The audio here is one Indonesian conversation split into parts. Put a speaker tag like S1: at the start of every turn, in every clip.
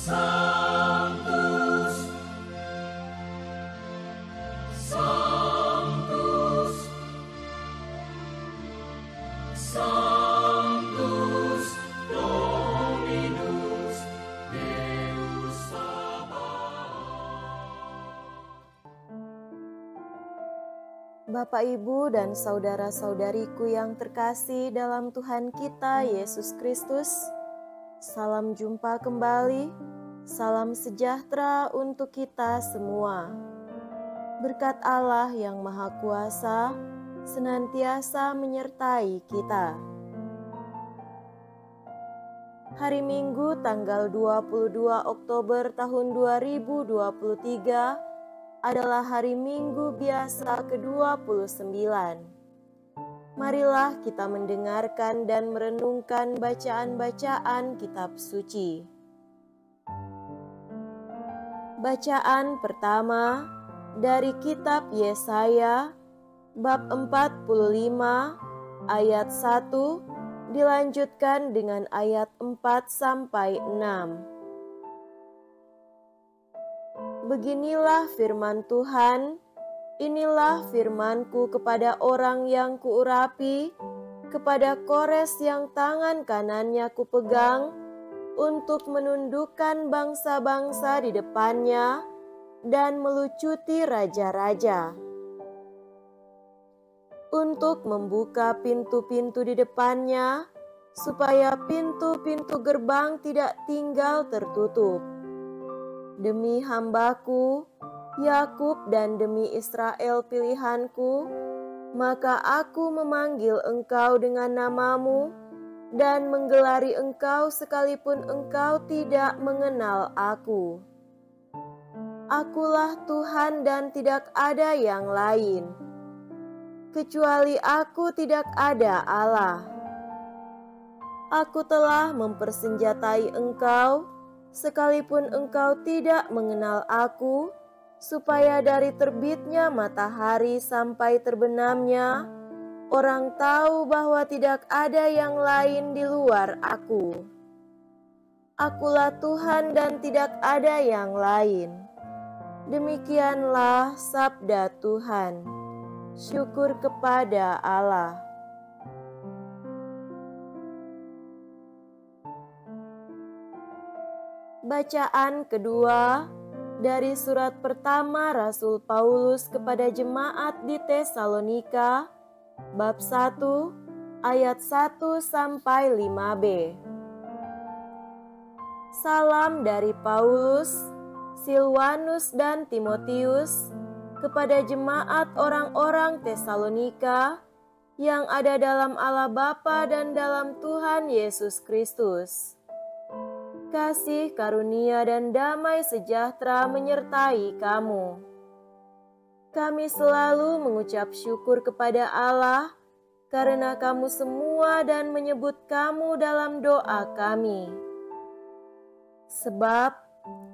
S1: Sanctus, Sanctus, Sanctus Dominus Deus Sabaoth.
S2: Bapak, Ibu, dan saudara-saudariku yang terkasih dalam Tuhan kita Yesus Kristus, salam jumpa kembali, salam sejahtera untuk kita semua. Berkat Allah yang Maha Kuasa senantiasa menyertai kita. Hari Minggu tanggal 22 Oktober tahun 2023 adalah hari Minggu biasa ke-29. Marilah kita mendengarkan dan merenungkan bacaan-bacaan kitab suci. Bacaan pertama dari kitab Yesaya bab 45 ayat 1 dilanjutkan dengan ayat 4 sampai 6. Beginilah firman Tuhan, inilah firman-Ku kepada orang yang Kuurapi, kepada Kores yang tangan kanannya Kupegang, untuk menundukkan bangsa-bangsa di depannya dan melucuti raja-raja, untuk membuka pintu-pintu di depannya, supaya pintu-pintu gerbang tidak tinggal tertutup. Demi hamba-Ku, Yakub, dan demi Israel pilihan-Ku, maka Aku memanggil engkau dengan namamu dan menggelari engkau sekalipun engkau tidak mengenal Aku. Akulah Tuhan dan tidak ada yang lain. Kecuali Aku tidak ada Allah. Aku telah mempersenjatai engkau, sekalipun engkau tidak mengenal Aku, supaya dari terbitnya matahari sampai terbenamnya, orang tahu bahwa tidak ada yang lain di luar Aku. Akulah Tuhan dan tidak ada yang lain. Demikianlah sabda Tuhan. Syukur kepada Allah. Bacaan kedua dari surat pertama Rasul Paulus kepada jemaat di Tesalonika, bab 1 ayat 1 sampai 5b. Salam dari Paulus, Silwanus, dan Timotius kepada jemaat orang-orang Tesalonika yang ada dalam Allah Bapa dan dalam Tuhan Yesus Kristus. Kasih, karunia, dan damai sejahtera menyertai kamu. Kami selalu mengucap syukur kepada Allah karena kamu semua dan menyebut kamu dalam doa kami. Sebab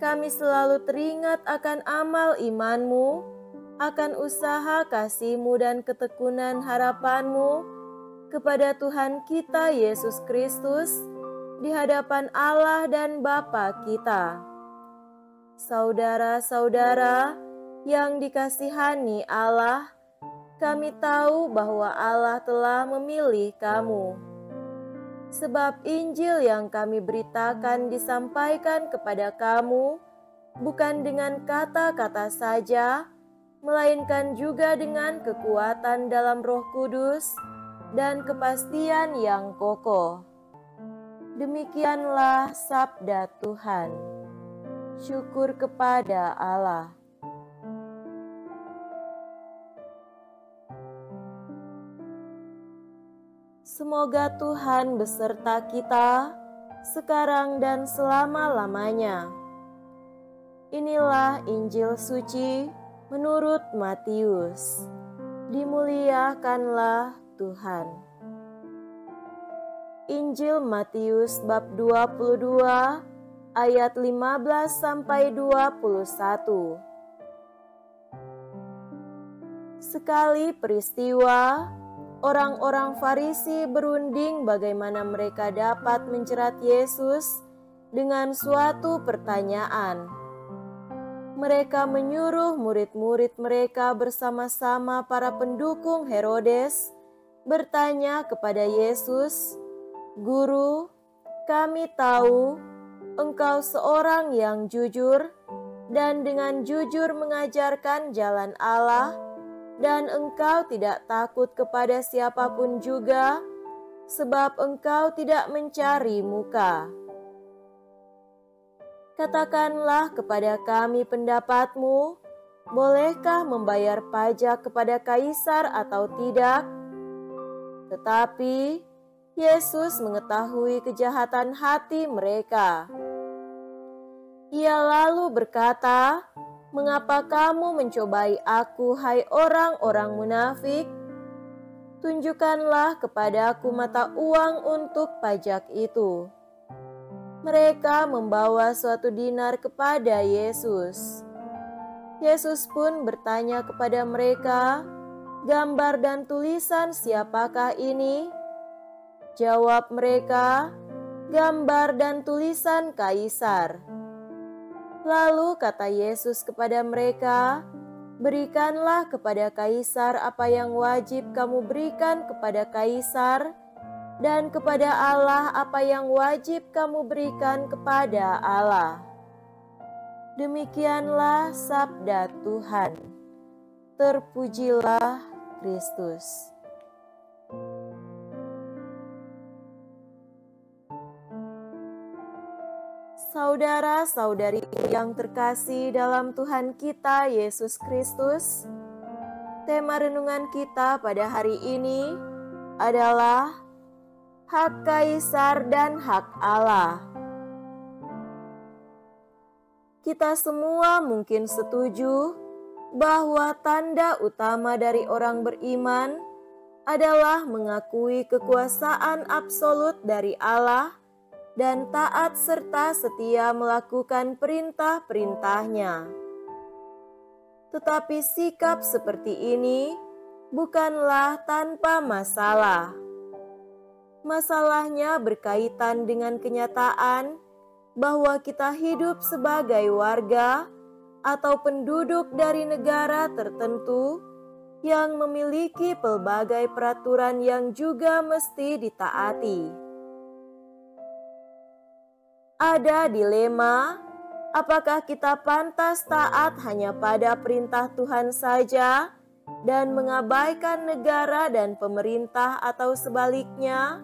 S2: kami selalu teringat akan amal imanmu, akan usaha kasihmu dan ketekunan harapanmu kepada Tuhan kita Yesus Kristus, di hadapan Allah dan Bapa kita. Saudara-saudara yang dikasihani Allah, kami tahu bahwa Allah telah memilih kamu. Sebab Injil yang kami beritakan disampaikan kepada kamu bukan dengan kata-kata saja, melainkan juga dengan kekuatan dalam Roh Kudus dan kepastian yang kokoh. Demikianlah sabda Tuhan. Syukur kepada Allah. Semoga Tuhan beserta kita sekarang dan selama-lamanya. Inilah Injil suci menurut Matius. Dimuliakanlah Tuhan. Injil Matius bab 22 ayat 15 sampai 21. Sekali peristiwa, orang-orang Farisi berunding bagaimana mereka dapat menjerat Yesus dengan suatu pertanyaan. Mereka menyuruh murid-murid mereka bersama-sama para pendukung Herodes bertanya kepada Yesus, "Guru, kami tahu Engkau seorang yang jujur dan dengan jujur mengajarkan jalan Allah, dan Engkau tidak takut kepada siapapun juga, sebab Engkau tidak mencari muka. Katakanlah kepada kami pendapatmu, bolehkah membayar pajak kepada kaisar atau tidak?" Tetapi Yesus mengetahui kejahatan hati mereka. Ia lalu berkata, "Mengapa kamu mencobai aku, hai orang-orang munafik? Tunjukkanlah kepadaku mata uang untuk pajak itu." Mereka membawa suatu dinar kepada Yesus. Yesus pun bertanya kepada mereka, "Gambar dan tulisan siapakah ini?" Jawab mereka, "Gambar dan tulisan Kaisar." Lalu kata Yesus kepada mereka, "Berikanlah kepada Kaisar apa yang wajib kamu berikan kepada Kaisar, dan kepada Allah apa yang wajib kamu berikan kepada Allah." Demikianlah sabda Tuhan. Terpujilah Kristus. Saudara-saudariku yang terkasih dalam Tuhan kita Yesus Kristus, tema renungan kita pada hari ini adalah hak Kaisar dan hak Allah. Kita semua mungkin setuju bahwa tanda utama dari orang beriman adalah mengakui kekuasaan absolut dari Allah dan taat serta setia melakukan perintah-perintahnya. Tetapi sikap seperti ini bukanlah tanpa masalah. Masalahnya berkaitan dengan kenyataan bahwa kita hidup sebagai warga atau penduduk dari negara tertentu yang memiliki pelbagai peraturan yang juga mesti ditaati. Ada dilema, apakah kita pantas taat hanya pada perintah Tuhan saja dan mengabaikan negara dan pemerintah atau sebaliknya?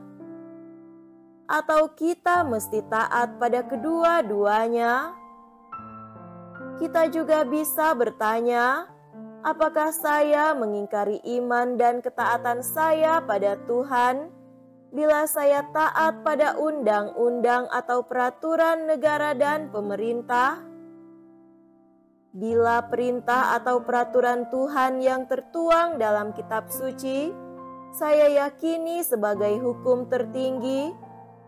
S2: Atau kita mesti taat pada kedua-duanya? Kita juga bisa bertanya, apakah saya mengingkari iman dan ketaatan saya pada Tuhan bila saya taat pada undang-undang atau peraturan negara dan pemerintah? Bila perintah atau peraturan Tuhan yang tertuang dalam kitab suci saya yakini sebagai hukum tertinggi,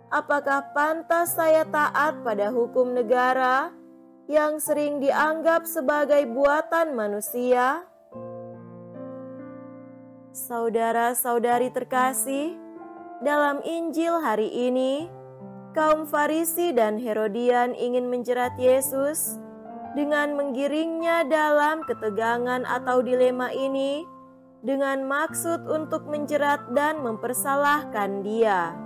S2: apakah pantas saya taat pada hukum negara yang sering dianggap sebagai buatan manusia? Saudara-saudari terkasih, dalam Injil hari ini, kaum Farisi dan Herodian ingin menjerat Yesus dengan menggiringnya dalam ketegangan atau dilema ini dengan maksud untuk menjerat dan mempersalahkan dia.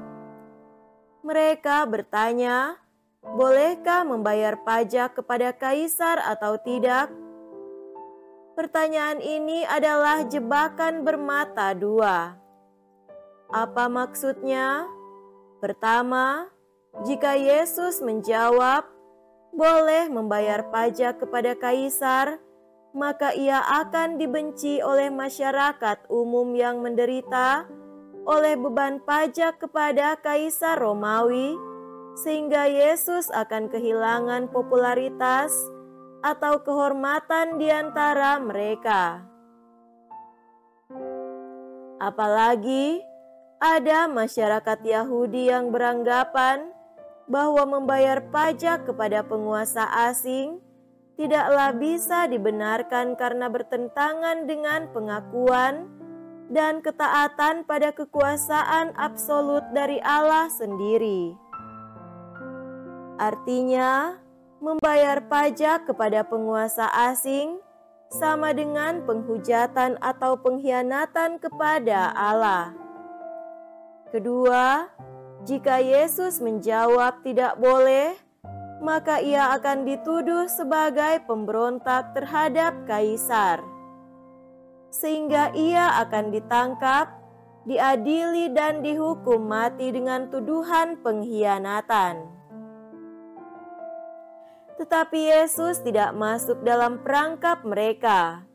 S2: Mereka bertanya, bolehkah membayar pajak kepada Kaisar atau tidak? Pertanyaan ini adalah jebakan bermata dua. Apa maksudnya? Pertama, jika Yesus menjawab, boleh membayar pajak kepada Kaisar, maka ia akan dibenci oleh masyarakat umum yang menderita oleh beban pajak kepada Kaisar Romawi, sehingga Yesus akan kehilangan popularitas atau kehormatan di antara mereka. Apalagi, ada masyarakat Yahudi yang beranggapan bahwa membayar pajak kepada penguasa asing tidaklah bisa dibenarkan karena bertentangan dengan pengakuan dan ketaatan pada kekuasaan absolut dari Allah sendiri. Artinya, membayar pajak kepada penguasa asing sama dengan penghujatan atau pengkhianatan kepada Allah. Kedua, jika Yesus menjawab tidak boleh, maka ia akan dituduh sebagai pemberontak terhadap kaisar, sehingga ia akan ditangkap, diadili dan dihukum mati dengan tuduhan pengkhianatan. Tetapi Yesus tidak masuk dalam perangkap mereka.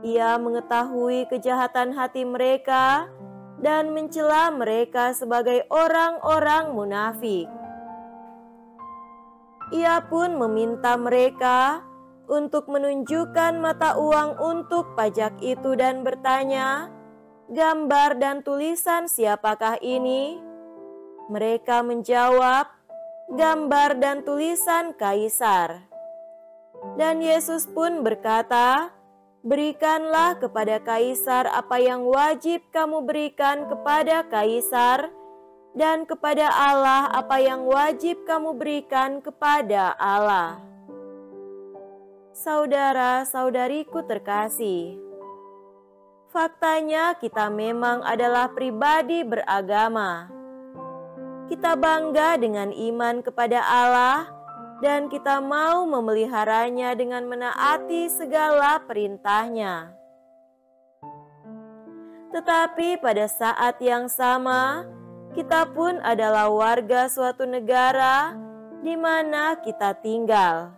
S2: Ia mengetahui kejahatan hati mereka dan mencela mereka sebagai orang-orang munafik. Ia pun meminta mereka untuk menunjukkan mata uang untuk pajak itu dan bertanya, "Gambar dan tulisan siapakah ini?" Mereka menjawab, "Gambar dan tulisan Kaisar." Dan Yesus pun berkata, "Berikanlah kepada Kaisar apa yang wajib kamu berikan kepada Kaisar, dan kepada Allah apa yang wajib kamu berikan kepada Allah." Saudara-saudariku terkasih, faktanya kita memang adalah pribadi beragama. Kita bangga dengan iman kepada Allah dan kita mau memeliharanya dengan menaati segala perintahnya. Tetapi pada saat yang sama, kita pun adalah warga suatu negara di mana kita tinggal.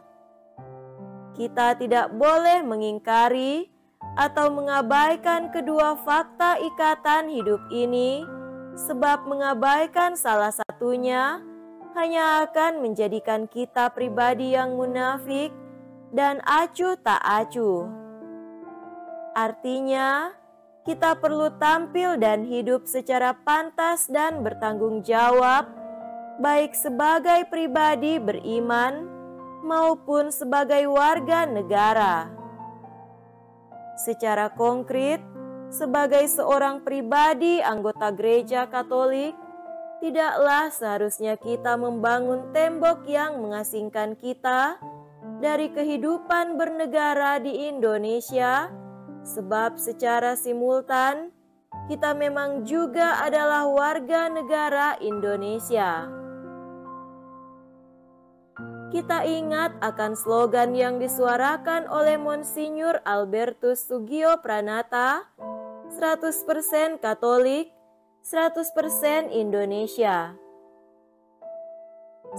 S2: Kita tidak boleh mengingkari atau mengabaikan kedua fakta ikatan hidup ini, sebab mengabaikan salah satunya hanya akan menjadikan kita pribadi yang munafik dan acuh tak acuh. Artinya, kita perlu tampil dan hidup secara pantas dan bertanggung jawab, baik sebagai pribadi beriman maupun sebagai warga negara. Secara konkret, sebagai seorang pribadi anggota gereja Katolik, tidaklah seharusnya kita membangun tembok yang mengasingkan kita dari kehidupan bernegara di Indonesia, sebab secara simultan kita memang juga adalah warga negara Indonesia. Kita ingat akan slogan yang disuarakan oleh Monsinyur Albertus Sugio Pranata, 100% Katolik, 100% Indonesia.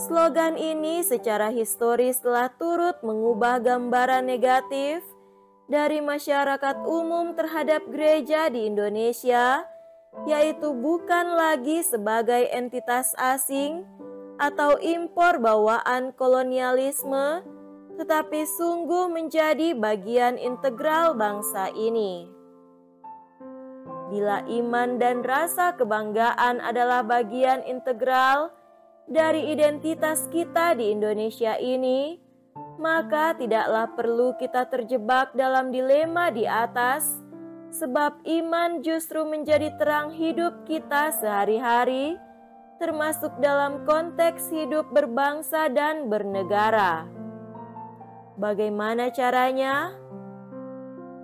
S2: Slogan ini secara historis telah turut mengubah gambaran negatif dari masyarakat umum terhadap gereja di Indonesia, yaitu bukan lagi sebagai entitas asing atau impor bawaan kolonialisme, tetapi sungguh menjadi bagian integral bangsa ini. Bila iman dan rasa kebanggaan adalah bagian integral dari identitas kita di Indonesia ini, maka tidaklah perlu kita terjebak dalam dilema di atas, sebab iman justru menjadi terang hidup kita sehari-hari, termasuk dalam konteks hidup berbangsa dan bernegara. Bagaimana caranya?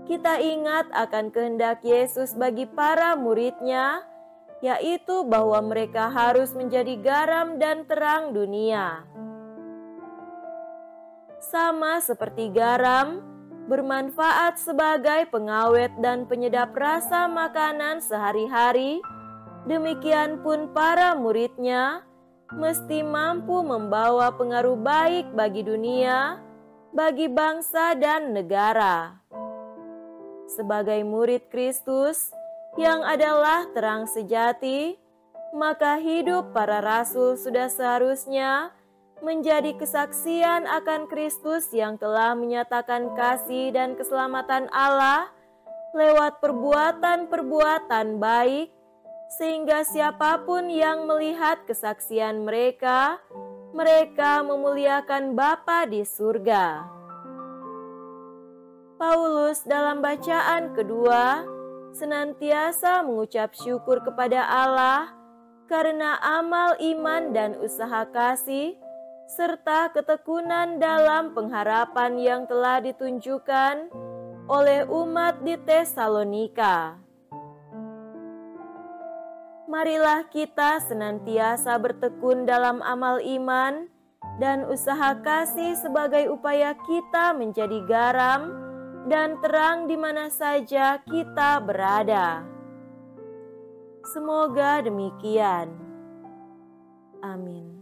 S2: Kita ingat akan kehendak Yesus bagi para murid-Nya, yaitu bahwa mereka harus menjadi garam dan terang dunia. Sama seperti garam, bermanfaat sebagai pengawet dan penyedap rasa makanan sehari-hari, demikian pun para murid-Nya mesti mampu membawa pengaruh baik bagi dunia, bagi bangsa dan negara. Sebagai murid Kristus yang adalah terang sejati, maka hidup para rasul sudah seharusnya menjadi kesaksian akan Kristus yang telah menyatakan kasih dan keselamatan Allah lewat perbuatan-perbuatan baik, sehingga siapapun yang melihat kesaksian mereka, mereka memuliakan Bapa di surga. Paulus dalam bacaan kedua senantiasa mengucap syukur kepada Allah karena amal iman dan usaha kasih serta ketekunan dalam pengharapan yang telah ditunjukkan oleh umat di Tesalonika. Marilah kita senantiasa bertekun dalam amal iman dan usaha kasih sebagai upaya kita menjadi garam dan terang di mana saja kita berada. Semoga demikian. Amin.